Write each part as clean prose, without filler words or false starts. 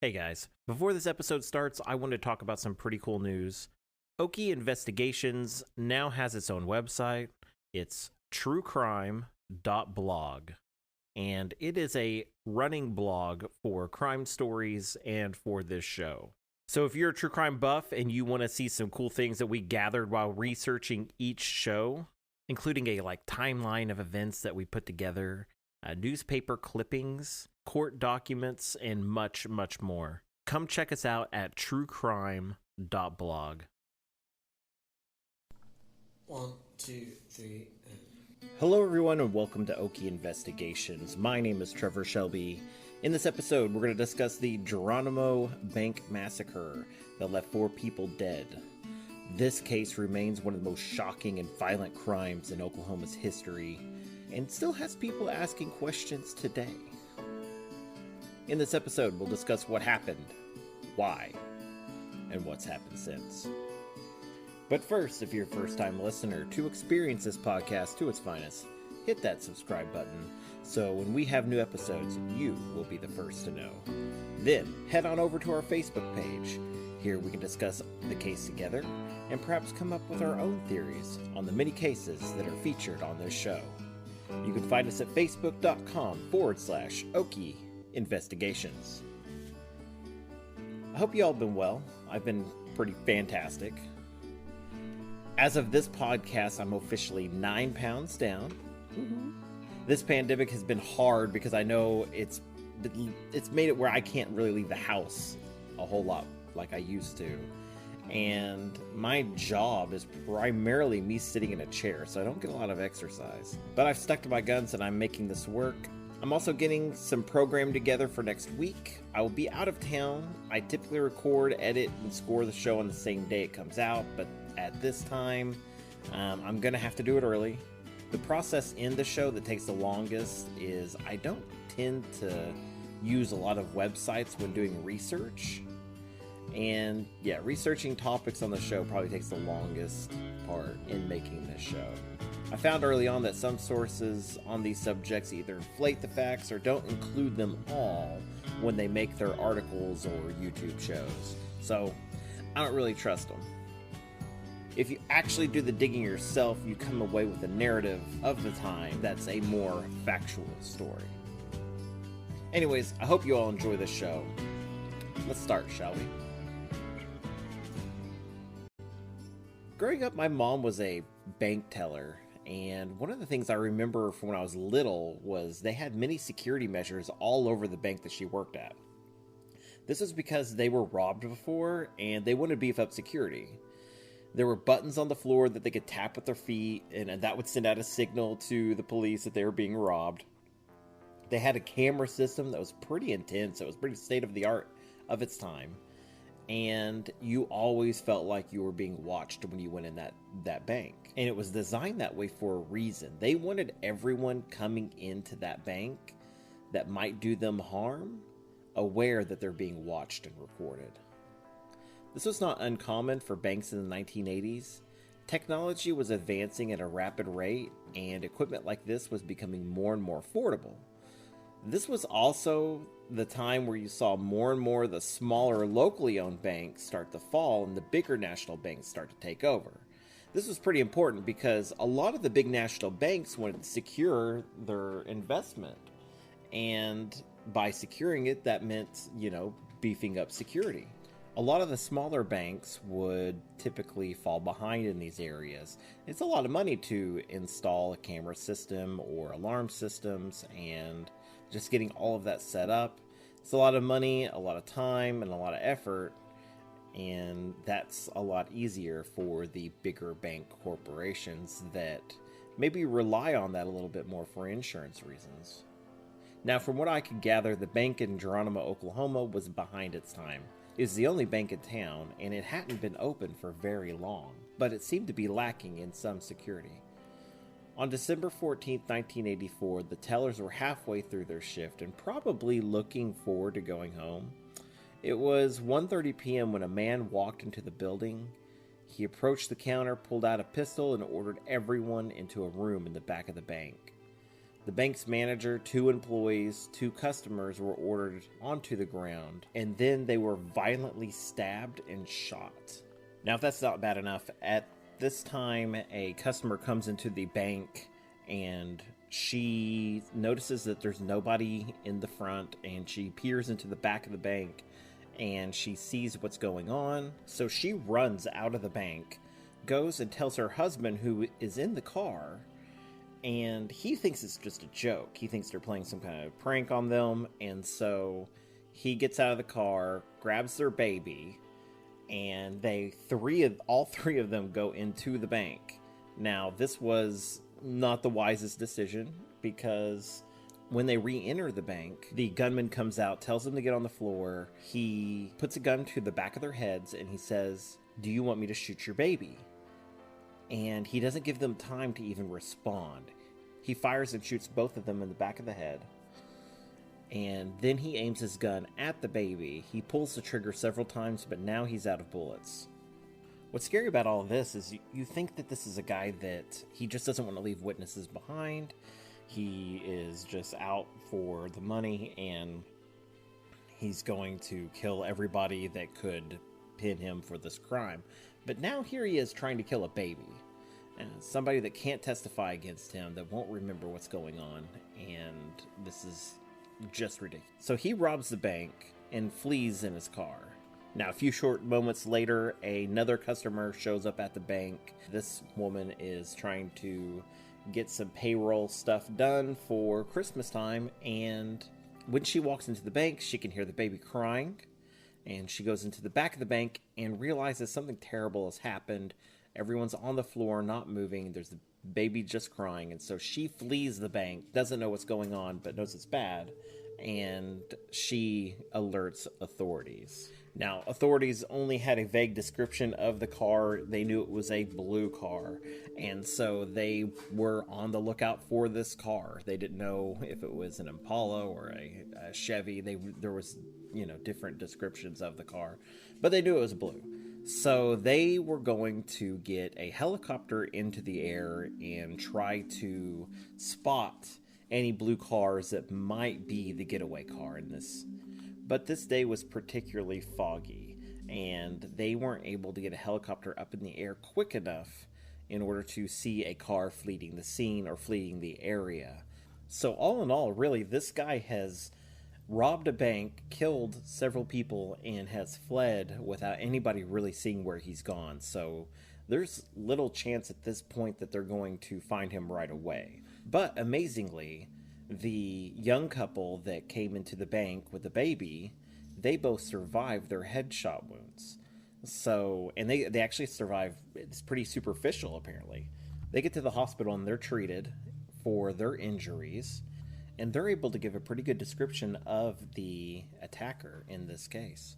Hey guys, before this episode starts, I want to talk about some pretty cool news. Okie Investigations now has its own website. It's truecrime.blog, and it is a running blog for crime stories and for this show. So if you're a true crime buff and you want to see some cool things that we gathered while researching each show, including a timeline of events that we put together, newspaper clippings, court documents, and much, much more, come check us out at truecrime.blog. 1, 2, 3, and... Hello everyone and welcome to Okie Investigations. My name is Trevor Shelby. In this episode, we're going to discuss the Geronimo Bank Massacre that left 4 people dead. This case remains one of the most shocking and violent crimes in Oklahoma's history, and still has people asking questions today. In this episode, we'll discuss what happened, why, and what's happened since. But first, if you're a first-time listener, to experience this podcast to its finest, hit that subscribe button, so when we have new episodes, you will be the first to know. Then, head on over to our Facebook page. Here we can discuss the case together, and perhaps come up with our own theories on the many cases that are featured on this show. You can find us at facebook.com/Okie Investigations. I hope you all been well. I've been pretty fantastic. As of this podcast, I'm officially 9 pounds down. Mm-hmm. This pandemic has been hard because I know it's made it where I can't really leave the house a whole lot like I used to. And my job is primarily me sitting in a chair, so I don't get a lot of exercise. But I've stuck to my guns and I'm making this work. I'm also getting some program together for next week. I will be out of town. I typically record, edit, and score the show on the same day it comes out, but at this time, I'm going to have to do it early. The process in the show that takes the longest is I don't tend to use a lot of websites when doing research. And yeah, researching topics on the show probably takes the longest part in making this show. I found early on that some sources on these subjects either inflate the facts or don't include them all when they make their articles or YouTube shows. So I don't really trust them. If you actually do the digging yourself, you come away with a narrative of the time that's a more factual story. Anyways, I hope you all enjoy this show. Let's start, shall we? Growing up, my mom was a bank teller, and one of the things I remember from when I was little was they had many security measures all over the bank that she worked at. This was because they were robbed before, and they wanted to beef up security. There were buttons on the floor that they could tap with their feet, and that would send out a signal to the police that they were being robbed. They had a camera system that was pretty intense. It was pretty state-of-the-art of its time. And you always felt like you were being watched when you went in that bank. And it was designed that way for a reason. They wanted everyone coming into that bank that might do them harm aware that they're being watched and recorded. This was not uncommon for banks in the 1980s. Technology was advancing at a rapid rate, and equipment like this was becoming more and more affordable. This was also the time where you saw more and more of the smaller locally owned banks start to fall and the bigger national banks start to take over. This was pretty important because a lot of the big national banks wanted to secure their investment. And by securing it, that meant, beefing up security. A lot of the smaller banks would typically fall behind in these areas. It's a lot of money to install a camera system or alarm systems, and just getting all of that set up. It's a lot of money, a lot of time, and a lot of effort, and that's a lot easier for the bigger bank corporations that maybe rely on that a little bit more for insurance reasons. Now, from what I could gather, the bank in Geronimo, Oklahoma was behind its time. It was the only bank in town, and it hadn't been open for very long, but it seemed to be lacking in some security. On December 14, 1984, the tellers were halfway through their shift and probably looking forward to going home. It was 1:30 p.m. when a man walked into the building. He approached the counter, pulled out a pistol, and ordered everyone into a room in the back of the bank. The bank's manager, 2 employees, 2 customers were ordered onto the ground, and then they were violently stabbed and shot. Now, if that's not bad enough, at this time, a customer comes into the bank and she notices that there's nobody in the front, and she peers into the back of the bank and she sees what's going on. So she runs out of the bank, goes and tells her husband, who is in the car, and he thinks it's just a joke. He thinks they're playing some kind of prank on them, and so he gets out of the car, grabs their baby, and all three of them go into the bank. Now, this was not the wisest decision, because when they re-enter the bank, the gunman comes out, tells them to get on the floor. He puts a gun to the back of their heads, and he says, "Do you want me to shoot your baby?" And he doesn't give them time to even respond. He fires and shoots both of them in the back of the head. And then he aims his gun at the baby. He pulls the trigger several times, but now he's out of bullets. What's scary about all of this is you think that this is a guy that he just doesn't want to leave witnesses behind. He is just out for the money, and he's going to kill everybody that could pin him for this crime. But now here he is trying to kill a baby. Somebody that can't testify against him, that won't remember what's going on. And this is just ridiculous. So he robs the bank and flees in his car. Now, a few short moments later, another customer shows up at the bank. This woman is trying to get some payroll stuff done for Christmas time. And when she walks into the bank, she can hear the baby crying. And she goes into the back of the bank and realizes something terrible has happened. Everyone's on the floor, not moving. There's the baby just crying. And so she flees the bank, doesn't know what's going on, but knows it's bad. And she alerts authorities. Now, authorities only had a vague description of the car. They knew it was a blue car. And so they were on the lookout for this car. They didn't know if it was an Impala or a Chevy. There was, different descriptions of the car. But they knew it was blue. So they were going to get a helicopter into the air and try to spot any blue cars that might be the getaway car in this. But this day was particularly foggy, and they weren't able to get a helicopter up in the air quick enough in order to see a car fleeing the scene or fleeing the area. So all in all, really, this guy has robbed a bank, killed several people, and has fled without anybody really seeing where he's gone. So there's little chance at this point that they're going to find him right away. But amazingly, the young couple that came into the bank with the baby, they both survived their headshot wounds. So, and they actually survived. It's pretty superficial, apparently. They get to the hospital and they're treated for their injuries, and they're able to give a pretty good description of the attacker in this case.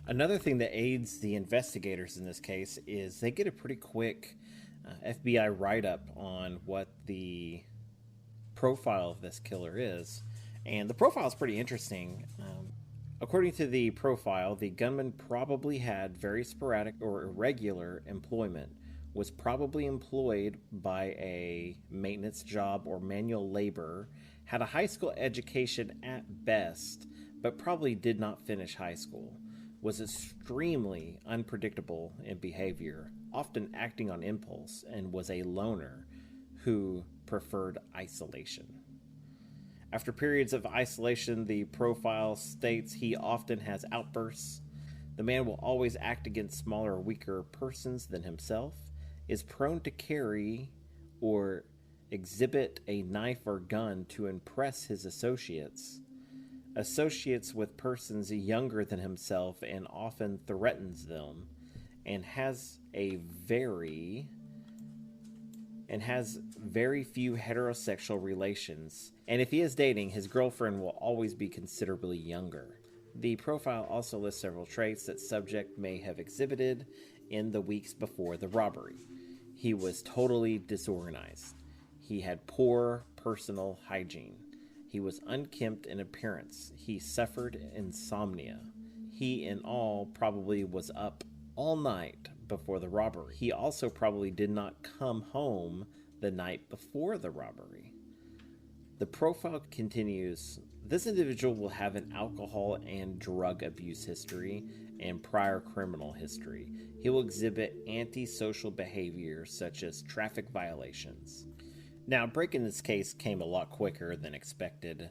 Another thing that aids the investigators in this case is they get a pretty quick FBI write-up on what the profile of this killer is. And the profile is pretty interesting. According to the profile, the gunman probably had very sporadic or irregular employment, was probably employed by a maintenance job or manual labor, had a high school education at best, but probably did not finish high school, was extremely unpredictable in behavior, often acting on impulse, and was a loner who preferred isolation. After periods of isolation, the profile states he often has outbursts. The man will always act against smaller or weaker persons than himself, is prone to carry or exhibit a knife or gun to impress his associates with persons younger than himself and often threatens them, and has very few heterosexual relations, and if he is dating, his girlfriend will always be considerably younger. The profile also lists several traits that subject may have exhibited in the weeks before the robbery. He was totally disorganized. He had poor personal hygiene. He was unkempt in appearance. He suffered insomnia. He, in all, probably was up all night before the robbery. He also probably did not come home the night before the robbery. The profile continues. This individual will have an alcohol and drug abuse history and prior criminal history. He will exhibit antisocial behavior such as traffic violations. Now, breaking this case came a lot quicker than expected,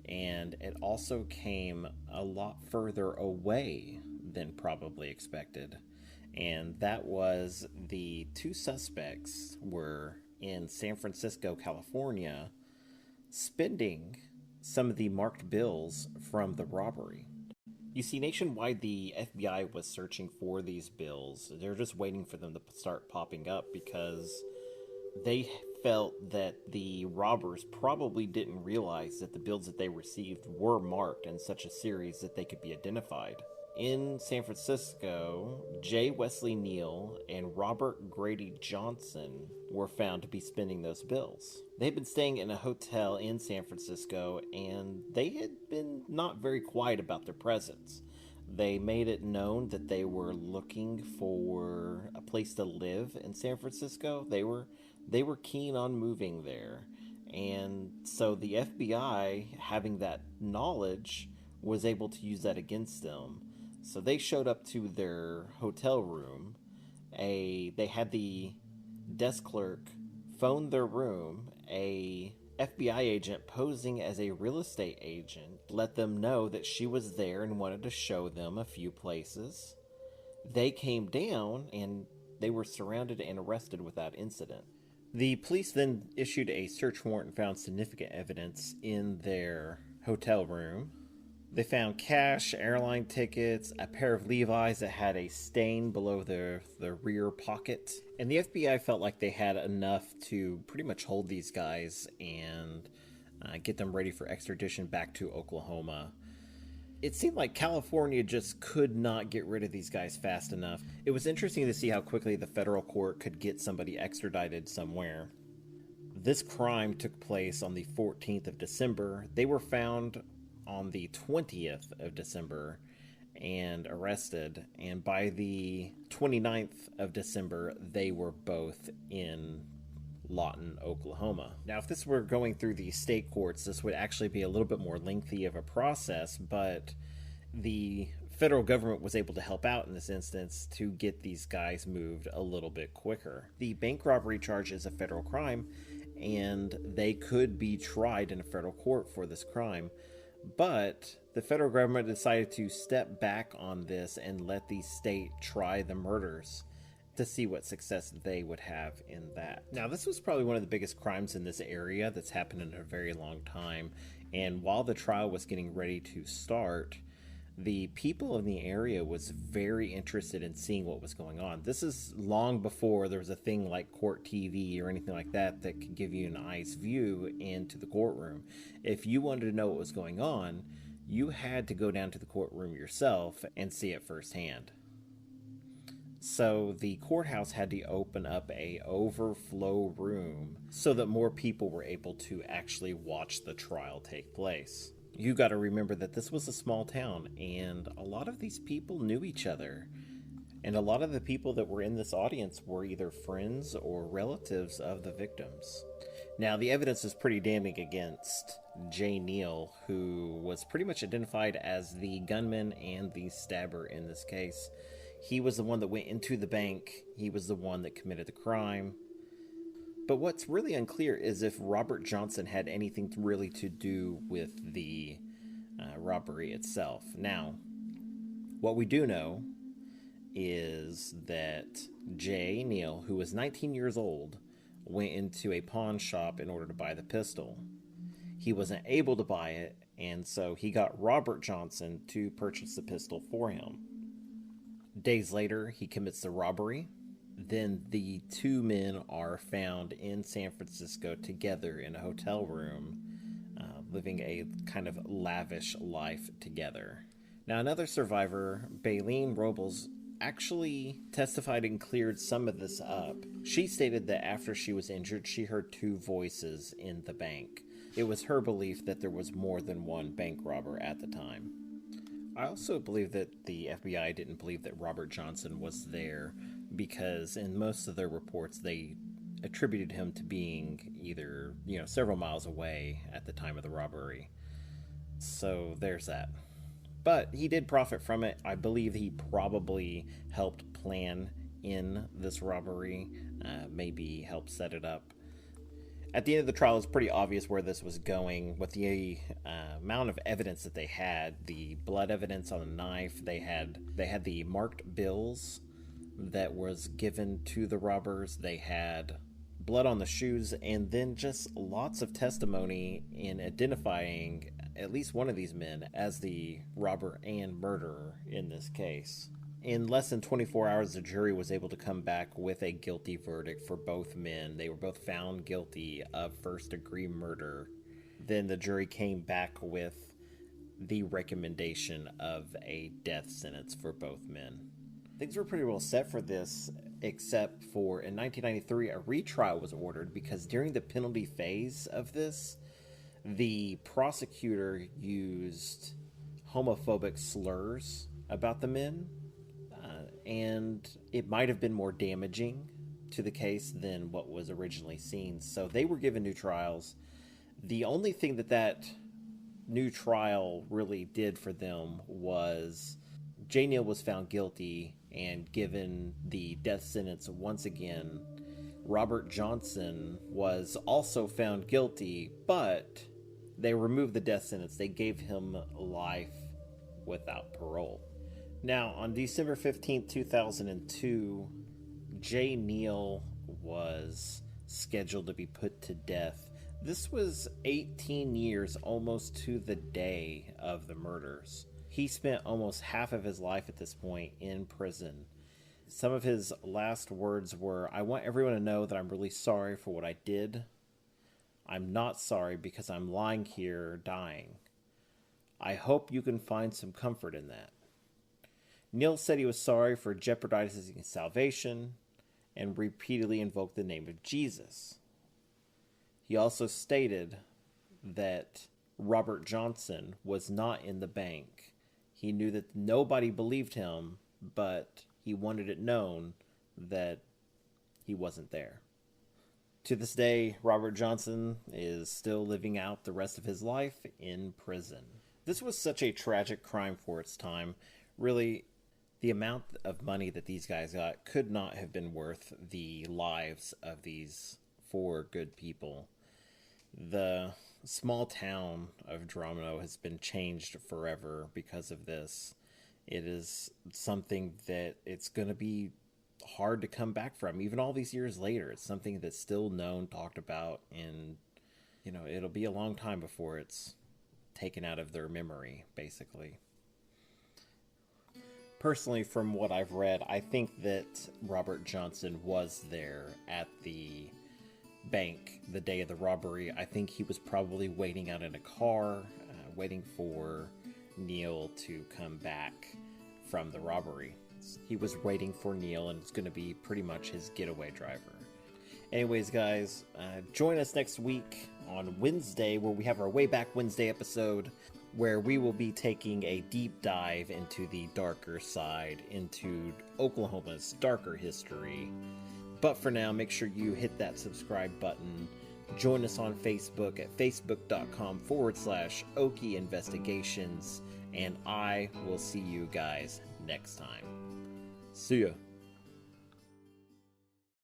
and it also came a lot further away than probably expected. And that was the two suspects were in San Francisco, California, spending some of the marked bills from the robbery. You see, nationwide, the FBI was searching for these bills. They're just waiting for them to start popping up because they felt that the robbers probably didn't realize that the bills that they received were marked in such a series that they could be identified. In San Francisco, J. Wesley Neal and Robert Grady Johnson were found to be spending those bills. They had been staying in a hotel in San Francisco, and they had been not very quiet about their presence. They made it known that they were looking for a place to live in San Francisco. They were keen on moving there. And so the FBI, having that knowledge, was able to use that against them. So they showed up to their hotel room. They had the desk clerk phone their room. A FBI agent posing as a real estate agent let them know that she was there and wanted to show them a few places. They came down and they were surrounded and arrested without incident. The police then issued a search warrant and found significant evidence in their hotel room. They found cash, airline tickets, a pair of Levi's that had a stain below the rear pocket. And the FBI felt like they had enough to pretty much hold these guys and get them ready for extradition back to Oklahoma. It seemed like California just could not get rid of these guys fast enough. It was interesting to see how quickly the federal court could get somebody extradited somewhere. This crime took place on the 14th of December. They were found on the 20th of December and arrested, and by the 29th of December they were both in Lawton, Oklahoma. Now, if this were going through the state courts, this would actually be a little bit more lengthy of a process, but the federal government was able to help out in this instance to get these guys moved a little bit quicker. The bank robbery charge is a federal crime, and they could be tried in a federal court for this crime. But the federal government decided to step back on this and let the state try the murders to see what success they would have in that. Now, this was probably one of the biggest crimes in this area that's happened in a very long time. And while the trial was getting ready to start, the people in the area was very interested in seeing what was going on. This is long before there was a thing like court TV or anything like that that could give you an eye's view into the courtroom. If you wanted to know what was going on, you had to go down to the courtroom yourself and see it firsthand. So the courthouse had to open up a overflow room so that more people were able to actually watch the trial take place. You got to remember that this was a small town, and a lot of these people knew each other. And a lot of the people that were in this audience were either friends or relatives of the victims. Now, the evidence is pretty damning against Jay Neal, who was pretty much identified as the gunman and the stabber in this case. He was the one that went into the bank. He was the one that committed the crime. But what's really unclear is if Robert Johnson had anything really to do with the robbery itself. Now, what we do know is that Jay Neal, who was 19 years old, went into a pawn shop in order to buy the pistol. He wasn't able to buy it, and so he got Robert Johnson to purchase the pistol for him. Days later, he commits the robbery. Then the two men are found in San Francisco together in a hotel room, living a kind of lavish life together. Now, another survivor, Baleen Robles, actually testified and cleared some of this up. She stated that after she was injured, she heard two voices in the bank. It was her belief that there was more than one bank robber at the time. I also believe that the FBI didn't believe that Robert Johnson was there because in most of their reports they attributed him to being either, several miles away at the time of the robbery. So there's that. But he did profit from it. I believe he probably helped plan in this robbery, maybe helped set it up. At the end of the trial, it's pretty obvious where this was going. With the amount of evidence that they had, the blood evidence on the knife, they had the marked bills that was given to the robbers. They had blood on the shoes, and then just lots of testimony in identifying at least one of these men as the robber and murderer in this case. In less than 24 hours, the jury was able to come back with a guilty verdict for both men. They were both found guilty of first-degree murder. Then the jury came back with the recommendation of a death sentence for both men. Things were pretty well set for this, except for in 1993, a retrial was ordered because during the penalty phase of this, the prosecutor used homophobic slurs about the men. And it might have been more damaging to the case than what was originally seen. So they were given new trials. The only thing that new trial really did for them was J. Neal was found guilty and given the death sentence once again. Robert Johnson was also found guilty, but they removed the death sentence. They gave him life without parole. Now, on December 15th, 2002, J. Neal was scheduled to be put to death. This was 18 years, almost to the day of the murders. He spent almost half of his life at this point in prison. Some of his last words were, "I want everyone to know that I'm really sorry for what I did. I'm not sorry because I'm lying here dying. I hope you can find some comfort in that." Neal said he was sorry for jeopardizing his salvation and repeatedly invoked the name of Jesus. He also stated that Robert Johnson was not in the bank. He knew that nobody believed him, but he wanted it known that he wasn't there. To this day, Robert Johnson is still living out the rest of his life in prison. This was such a tragic crime for its time. Really, the amount of money that these guys got could not have been worth the lives of these four good people. The small town of Geronimo has been changed forever because of this. It is something that it's going to be hard to come back from. Even all these years later, it's something that's still known, talked about, and, it'll be a long time before it's taken out of their memory, basically. Personally, from what I've read, I think that Robert Johnson was there at the bank the day of the robbery. I think he was probably waiting out in a car, waiting for Neal to come back from the robbery. He was waiting for Neal, and it's going to be pretty much his getaway driver. Anyways, guys, join us next week on Wednesday, where we have our Way Back Wednesday episode, where we will be taking a deep dive into the darker side, into Oklahoma's darker history. But for now, make sure you hit that subscribe button. Join us on Facebook at facebook.com/Okie Investigations. And I will see you guys next time. See ya.